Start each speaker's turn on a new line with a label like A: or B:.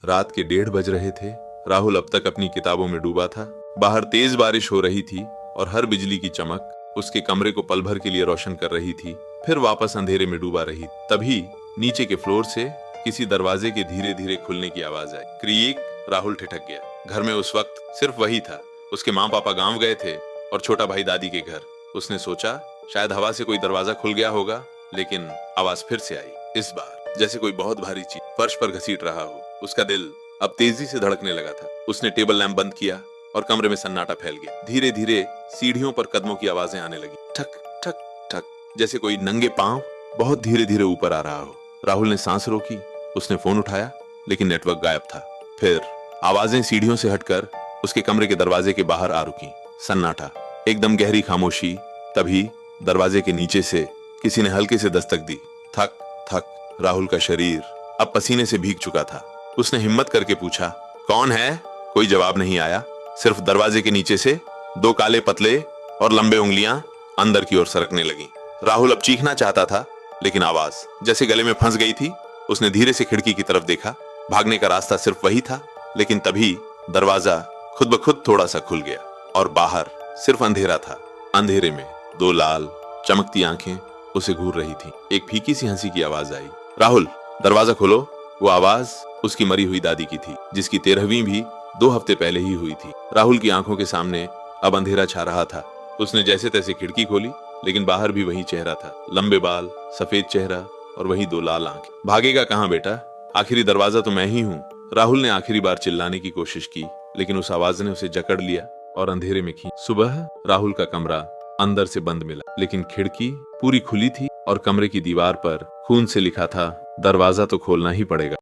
A: रात के 1:30 बज रहे थे। राहुल अब तक अपनी किताबों में डूबा था। बाहर तेज बारिश हो रही थी और हर बिजली की चमक उसके कमरे को पल भर के लिए रोशन कर रही थी, फिर वापस अंधेरे में डूबा रही। तभी नीचे के फ्लोर से किसी दरवाजे के धीरे धीरे खुलने की आवाज आई। क्रीक। राहुल ठिठक गया। घर में उस वक्त सिर्फ वही था। उसके माँ पापा गांव गए थे और छोटा भाई दादी के घर। उसने सोचा शायद हवा से कोई दरवाजा खुल गया होगा, लेकिन आवाज फिर से आई। इस बार जैसे कोई बहुत भारी चीज फर्श पर घसीट रहा हो। उसका दिल अब तेजी से धड़कने लगा था। उसने टेबल लैंप बंद किया और कमरे में सन्नाटा फैल गया। धीरे धीरे सीढ़ियों पर कदमों की आवाजें आने लगी, ठक ठक ठक, जैसे कोई नंगे पांव बहुत धीरे धीरे ऊपर आ रहा हो। राहुल ने सांस रोकी। उसने फोन उठाया, लेकिन नेटवर्क गायब था। फिर आवाजें सीढ़ियों से हटकर उसके कमरे के दरवाजे के बाहर आ रुकी। सन्नाटा, एकदम गहरी खामोशी। तभी दरवाजे के नीचे से किसी ने हल्के से दस्तक दी। थक थक। राहुल का शरीर अब पसीने से भीग चुका था। उसने हिम्मत करके पूछा, कौन है? कोई जवाब नहीं आया। सिर्फ दरवाजे के नीचे से 2 काले पतले और लंबे उंगलियां अंदर की ओर सरकने लगीं। राहुल अब चीखना चाहता था, लेकिन आवाज जैसे गले में फंस गई थी। उसने धीरे से खिड़की की तरफ देखा। भागने का रास्ता सिर्फ वही था, लेकिन तभी दरवाजा खुद ब खुद थोड़ा सा खुल गया और बाहर सिर्फ अंधेरा था। अंधेरे में 2 लाल चमकती आंखें उसे घूर रही थी। एक फीकी सी हंसी की आवाज आई, राहुल दरवाजा खोलो। वो आवाज उसकी मरी हुई दादी की थी, जिसकी 13वीं भी 2 हफ्ते पहले ही हुई थी। राहुल की आंखों के सामने अब अंधेरा छा रहा था। उसने जैसे तैसे खिड़की खोली, लेकिन बाहर भी वही चेहरा था। लंबे बाल, सफेद चेहरा और वही 2 लाल आंखें। भागेगा कहाँ बेटा? आखिरी दरवाजा तो मैं ही हूँ। राहुल ने आखिरी बार चिल्लाने की कोशिश की, लेकिन उस आवाज ने उसे जकड़ लिया और अंधेरे में खींच। सुबह राहुल का कमरा अंदर से बंद मिला, लेकिन खिड़की पूरी खुली थी और कमरे की दीवार पर खून से लिखा था, दरवाजा तो खोलना ही पड़ेगा।